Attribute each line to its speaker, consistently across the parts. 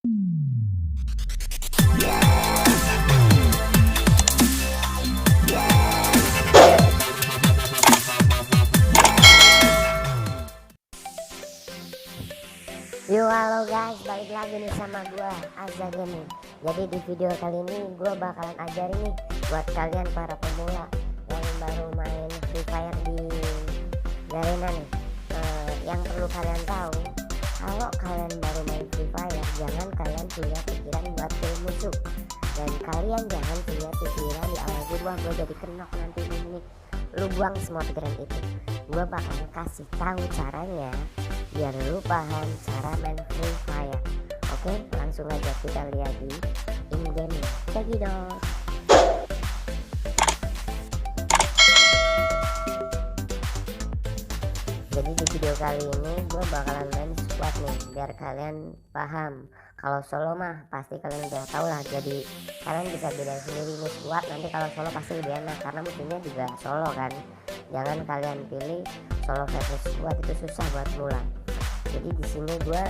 Speaker 1: Yo, halo guys, balik lagi nih sama gua Azza Gaming. Jadi di video kali ini gua bakalan ajarin nih buat kalian para pemula yang baru main Free Fire di Garena nih. Yang perlu kalian tahu, kalau kalian baru main Free Fire, jangan kalian punya pikiran buat kill musuh, dan kalian jangan punya pikiran di awal gua jadi kenok nanti ini. Lu buang semua pikiran itu. Gua bakalan kasih tahu caranya biar lu paham cara main Free Fire. Oke, langsung aja kita lihat di in-game. Cekidot. Jadi di video kali ini gue bakalan main squad nih, biar kalian paham. Kalau solo mah pasti kalian udah tau lah, jadi kalian bisa bedain sendiri nih squad. Nanti kalau solo pasti lebih enak karena musuhnya juga solo kan. Jangan kalian pilih solo versus squad, itu susah buat mulai. Jadi di sini gue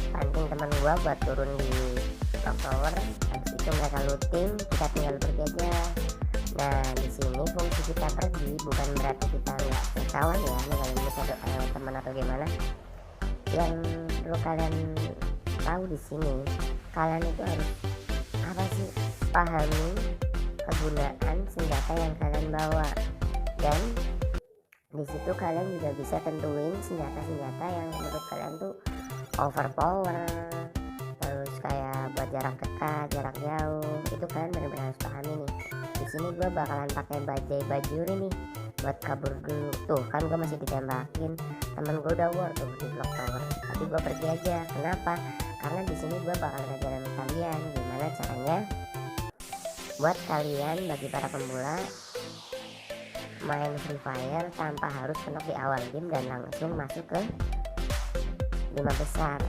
Speaker 1: pancing teman gue buat turun di clock tower, habis itu mereka looting, kita tinggal pergi aja. Nah di sini fungsi kita pergi bukan berarti kita nggak kawan ya, ini kalian bisa teman atau gimana. Yang perlu kalian tahu di sini, kalian itu harus apa sih, pahami kegunaan senjata yang kalian bawa, dan di situ kalian juga bisa tentuin senjata-senjata yang menurut kalian tuh overpower, terus kayak buat jarak dekat, jarak jauh, itu kalian benar-benar harus pahami nih. Di sini gue bakalan pakai bajai bajuri nih buat kabur dulu. Tuh kan gue masih ditembakin, temen gue udah war tuh di block tower, tapi gue pergi aja. Kenapa? Karena di sini gue bakal ngajarin kalian gimana caranya buat kalian bagi para pemula main Free Fire tanpa harus kenok di awal game dan langsung masuk ke 5 besar.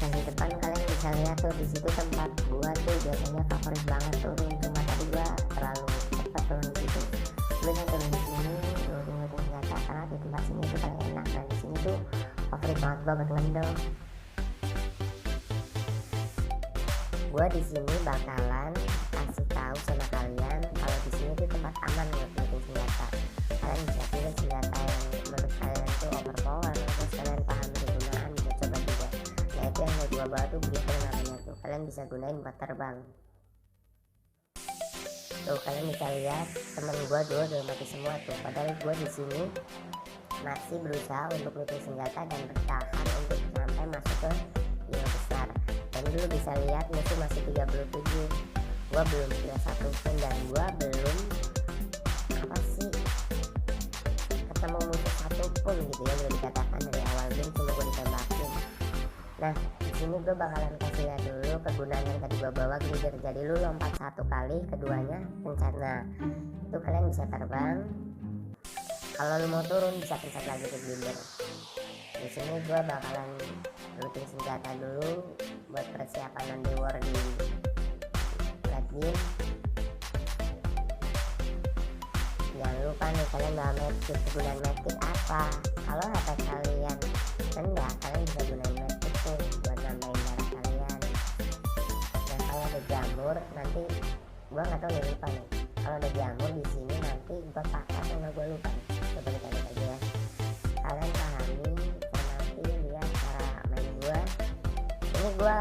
Speaker 1: Nah di depan kalian bisa lihat tuh, di situ tempat gua tuh biasanya favorit banget turun, cuma tadi gua terlalu cepat turun di situ. Gue kan turun di sini looting senjata karena di tempat sini tuh paling enak, dan di sini tuh favorit banget gua buat ngendel. Gue di sini bakalan kasih tahu sama kalian kalau di sini tuh tempat aman buat looting senjata. Kalian bisa pilih senjata yang menurut kalian tuh overpower, terus kalian paham kegunaan, bisa coba juga. Nah itu yang mau gue bawa tuh begitu namanya tuh, kalian bisa gunain buat terbang. Tuh kalian bisa lihat temen gue dua udah mati semua tuh, padahal gue di sini masih berusaha untuk looting senjata dan bertahan untuk sampai masuk ke 5 besar. Dan dulu bisa lihat musuh masih 37, gua belum kira satu pun, dan gua belum apa sih ketemu musuh satu pun gitu ya, boleh dikatakan dari awal game cuma gua ditembakin. Nah di sini gua bakalan kasih lihat dulu kegunaan yang tadi gua bawa, glider. Jadi lu lompat satu kali, keduanya pencet. Nah itu kalian bisa terbang, kalau lu mau turun bisa pencet lagi ke glider. Di sini gue bakalan looting senjata dulu buat persiapan nanti war di late game. Jangan lupa nih kalian bawa medkit. Kegunaan medkit apa? Kalau HP kalian rendah, kalian bisa gunain medkit tuh buat nambahin darah kalian. Nah kalau ada jamur, nanti gue nggak tahu nih, lupa nih. Kalau ada jamur di sini nanti gue pakai atau nggak, gue lupa nih. Coba kita lihat aja ya. Kalian pahami. Ini gue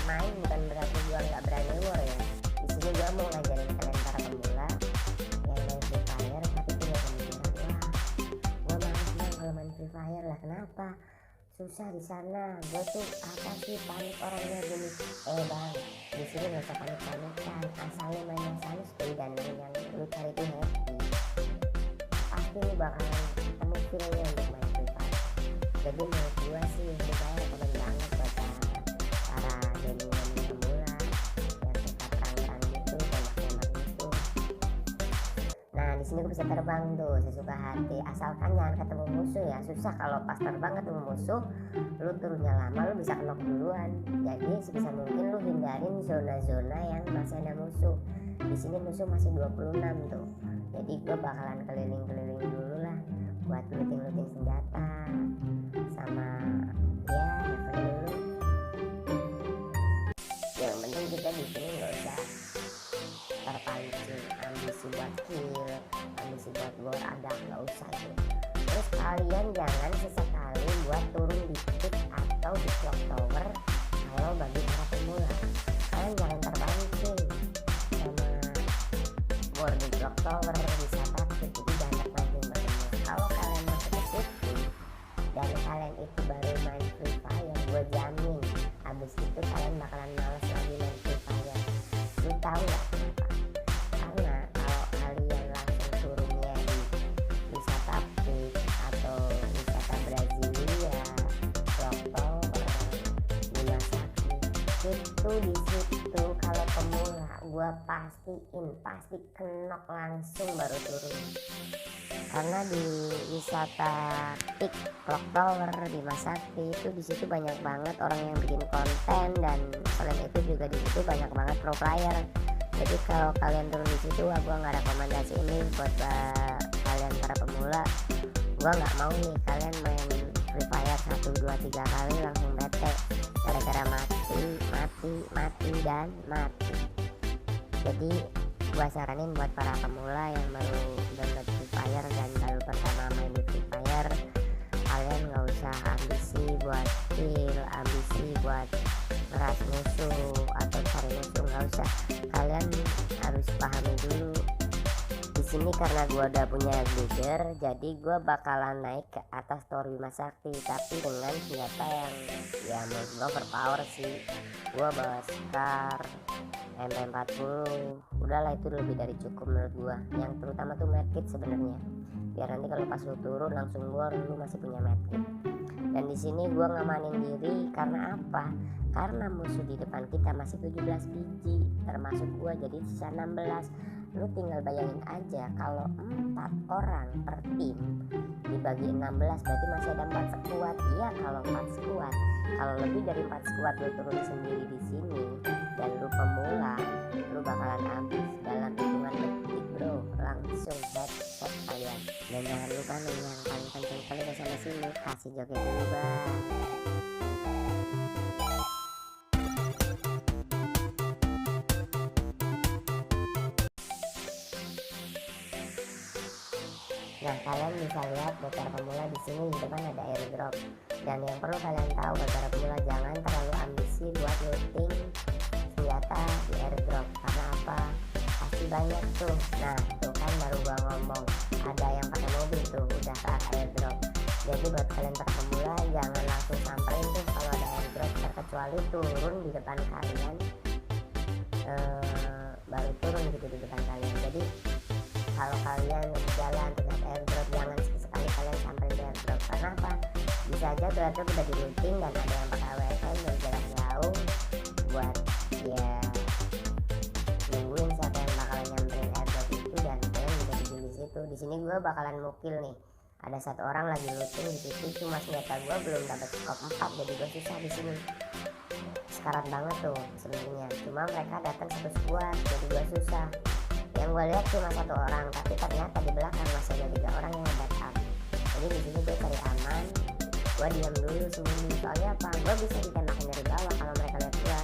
Speaker 1: main bukan berarti gue nggak berani war ya. Di sini gue mau ngajarin kalian para pemula yang main Free Fire tapi punya pemikiran, wah gue malas bang kalau main Free Fire lah. Kenapa? Susah di sana. Gue tuh apa sih, panik orangnya gini. Bang, di sini nggak usah panik-panikan, asalnya main yang sanus dan yang lu cari itu happy, pasti lu bakalan ketemu feelnya untuk main Free Fire. Jadi menurut gue sih Free Fire temen banget buat para gaming pemula yang suka perang-perang gitu, tembak-tembak gitu. Nah di sini gue bisa terbang tuh sesuka hati, asalkan jangan ketemu musuh ya. Susah kalau pas terbang ketemu musuh, lu turunnya lama, lu bisa kenok duluan. Jadi sebisa mungkin lu hindarin zona-zona yang masih ada musuh. Di sini musuh masih 26 tuh, jadi gue bakalan keliling-keliling dulu lah buat looting senjata, kalian jangan sesekali buat turun di pit atau di clock tower kalau bagi para pemula. Kalian jangan terpancing sama board di clock tower, bisa takut, jadi jangan terpancing bertemu. Kalau kalian masuk ke situ dan kalian itu baru main Free Fire, gue jamin abis itu kalian bakalan males lagi main Free Fire. Lu tahu gak kenapa? Karena kalau kalian langsung turunnya di wisata Pik atau wisata Brasilia, Clock Tower, Bima Sakti, itu di situ kalau pemula gue pasti kenok langsung baru turun. Karena di wisata Pik, Clock Tower, Bima Sakti itu di situ banyak banget orang yang bikin konten, dan selain itu juga di situ banyak banget pro player. Jadi kalau kalian turun di situ, gua nggak rekomendasi ini buat kalian para pemula. Gua nggak mau nih kalian main Free Fire 1, 2, 3 kali langsung bete gara-gara mati dan mati. Jadi gua saranin buat para pemula yang baru download Free Fire dan baru pertama main di Free Fire, kalian nggak usah ambisi buat kill, ambisi buat meras musuh atau cari musuh, nggak usah. Kalian harus pahami dulu di sini, karena gua udah punya leader, jadi gua bakalan naik ke atas tower Bima Sakti, tapi dengan senjata yang ya menurut gua overpower sih. Gua bawa Scar, MP40, udahlah itu lebih dari cukup menurut gua. Yang terutama tuh medkit sebenarnya, biar nanti kalau pas lu turun langsung war lu masih punya medkit. Dan di sini gua ngamanin diri karena apa? Karena musuh di depan kita masih 17 biji termasuk gua, jadi sisa 16. Lu tinggal bayangin aja kalau 4 orang per tim dibagi 16 berarti masih ada 4 squad. Iya, kalau 4 squad, kalau lebih dari 4 squad lu turun sendiri di sini dan lu pemula, lu bakalan habis dalam hitungan detik bro, langsung headshot kalian. Dan jangan lupa nih yang paling penting, kali udah sampai sini kasih joget dulu bang. Nah, kalian bisa lihat buat para pemula di sini di depan ada airdrop. Dan yang perlu kalian tahu buat para pemula, jangan terlalu ambisi buat looting senjata di airdrop. Karena apa? Pasti banyak tuh. Nah, tuh kan baru gua ngomong, ada yang pakai mobil tuh udah ke airdrop. Jadi buat kalian para pemula jangan langsung samperin tuh kalau ada airdrop, terkecuali turun di depan kalian, baru turun gitu di depan kalian. Jadi kalau kalian jalan dengan airdrop, jangan sekali kalian samperin di airdrop. Karena apa? Bisa aja tuh airdrop udah di looting dan ada yang pakai AWM dari jarak jauh buat ya nungguin siapa yang bakalan nyamperin airdrop itu, dan kalian bisa di situ. Di sini gue bakalan mukil nih. Ada satu orang lagi looting di situ, cuma senjata gue belum dapat skop 4, jadi gue susah di sini. Sekarat banget tuh sebenarnya. Cuma mereka datang satu squad, jadi gue susah. Yang gue lihat cuma satu orang, tapi ternyata di belakang masih ada 3 orang yang backup. Jadi di sini gue cari aman, gue diam dulu sembunyi. Soalnya apa? Gue bisa ditembakin dari bawah kalau mereka lihat gue.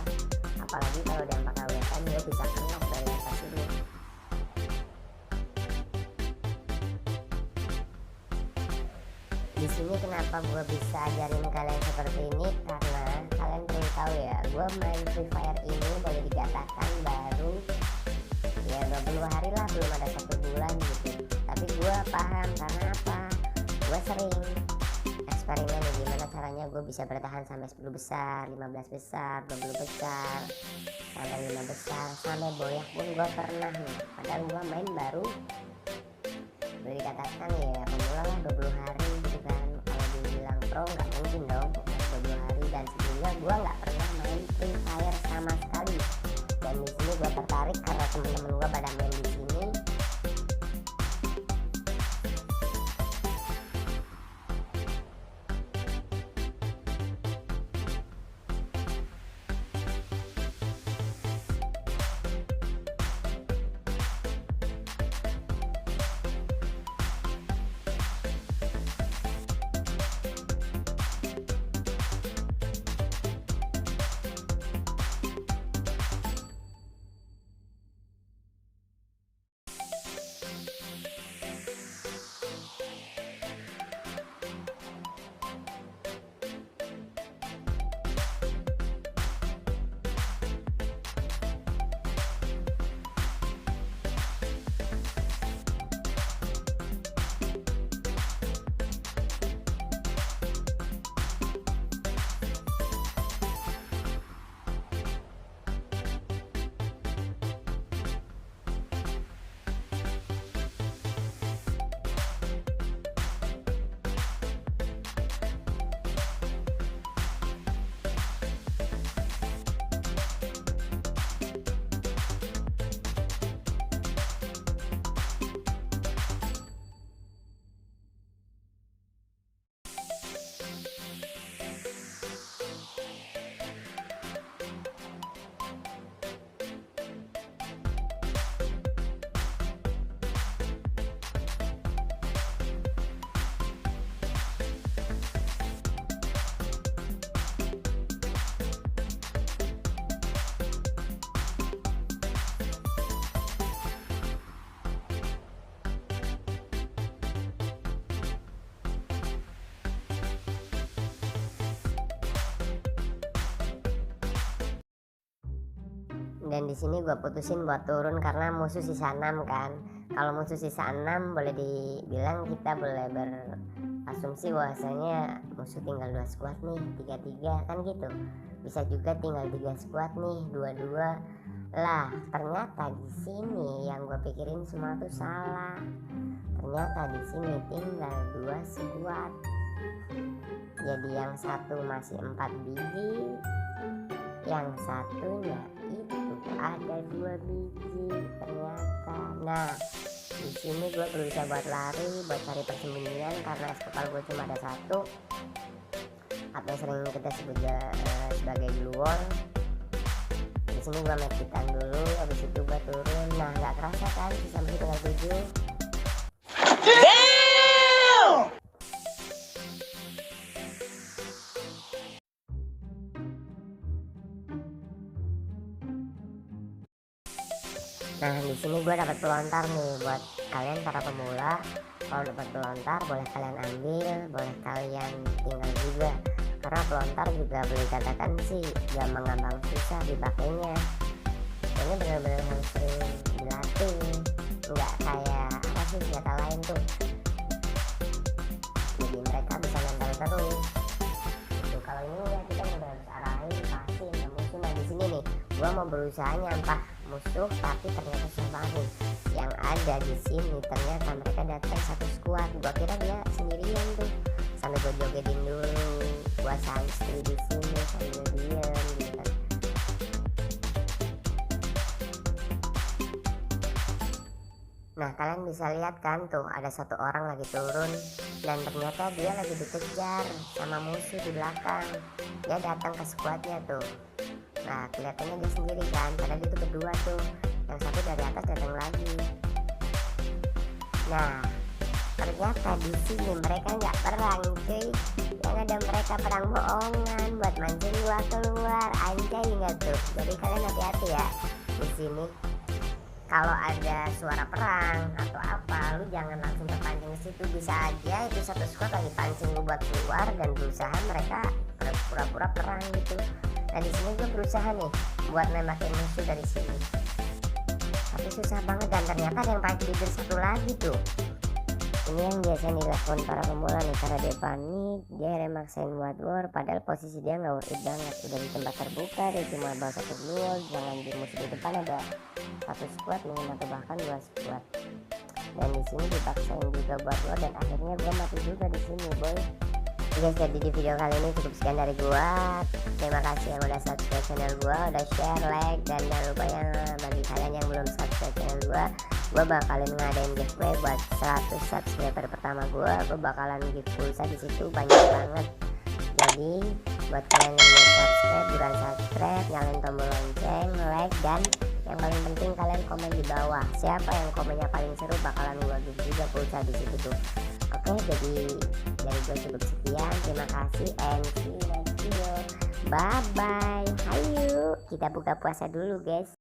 Speaker 1: Apalagi kalau dia pakai WM, gue bisa kenok dari atas ini. Di sini kenapa gue bisa ajarin kalian seperti ini, karena kalian perlu tahu ya, gue main Free Fire ini boleh dikatakan baru ya 20 hari lah, belum ada 1 bulan gitu. Tapi gue paham karena apa? Gue sering eksperimen nih, gimana caranya gue bisa bertahan sampai 10 besar, 15 besar, 20 besar, sampai 5 besar, sampai boyak pun gue pernah nih. Padahal gue main baru boleh dikatakan ya pemula lah 20 hari gitu kan. Kalau dibilang pro nggak mungkin dong 20 hari, dan sebelumnya gue nggak pernah main Free Fire sama sekali. Dan di sini gue tertarik karena temen-temen gue pada main di sini. Dan di sini gue putusin buat turun karena musuh sisa 6 kan. Kalau musuh sisa 6 boleh dibilang kita boleh berasumsi bahwasanya musuh tinggal 2 squad nih, 3-3 kan gitu. Bisa juga tinggal 3 squad nih, 2-2. Lah ternyata di sini yang gue pikirin semua tuh salah. Ternyata di sini tinggal 2 squad. Jadi yang satu masih 4 biji, yang satunya itu ada 2 biji ternyata. Nah di sini gue berusaha buat lari, buat cari persembunyian karena escapal gue cuma ada 1 atau yang sering kita sebut sebagai blue wall. Di sini gue meditan dulu, habis itu gue turun. Nah nggak kerasa kan bisa masih tinggal 7. Nah di sini gue dapat pelontar nih buat kalian para pemula. Kalau dapat pelontar boleh kalian ambil, boleh kalian tinggal juga. Karena pelontar juga boleh dikatakan sih gampang-gampang susah dipakainya. Ini benar-benar harus sering dilatih, nggak kayak apa sih senjata lain tuh. Jadi mereka bisa nempel terus. Tuh, kalau ini ya kita udah harus arahin pasti musuh. Nah di sini nih gue mau berusaha nyampah musuh tapi ternyata susah banget nih. Yang ada di sini ternyata mereka datang 1 squad. Gua kira dia sendirian tuh, sampai gue jogetin dulu, gua santri di sini sambil diem gitu kan. Nah kalian bisa lihat kan tuh ada 1 orang lagi turun dan ternyata dia lagi dikejar sama musuh di belakang. Dia datang ke squadnya tuh. Nah kelihatannya dia sendiri kan, padahal itu kedua tuh, yang satu dari atas datang lagi. Nah ternyata di sini mereka nggak perang cuy, yang ada mereka perang bohongan buat mancing gua keluar. Anjay nggak tuh. Jadi kalian hati-hati ya di sini. Kalau ada suara perang atau apa, lu jangan langsung terpancing ke situ. Bisa aja itu 1 squad lagi pancing lu buat keluar dan berusaha mereka pura-pura perang gitu. Nah di sini gue berusaha nih buat nembakin musuh dari sini, tapi susah banget dan ternyata ada yang pakai leader 1 lagi tuh. Ini yang biasanya dilakukan para pemula nih, karena dia panik, dia akhirnya maksain buat war, padahal posisi dia nggak worth it banget. Udah di tempat terbuka, dia cuma bawa 1 blue wall, jangan di musuh di depan ada 1 squad minimal atau bahkan 2 squad. Dan di sini dipaksain juga buat war dan akhirnya gue mati juga di sini boy. Guys, jadi di video kali ini cukup sekian dari gua. Terima kasih yang udah subscribe channel gua, udah share, like, dan jangan lupa yang bagi kalian yang belum subscribe channel gua bakalan ngadain giveaway buat 100 subscriber pertama gua bakalan give pulsa di situ banyak banget. Jadi buat kalian yang belum subscribe, buruan subscribe, nyalain tombol lonceng, like, dan yang paling penting kalian komen di bawah. Siapa yang komennya paling seru bakalan gua give juga pulsa di situ tuh. Oke, jadi dari gue cukup sekian. Terima kasih and see you next video. Bye bye. Hayu, kita buka puasa dulu guys.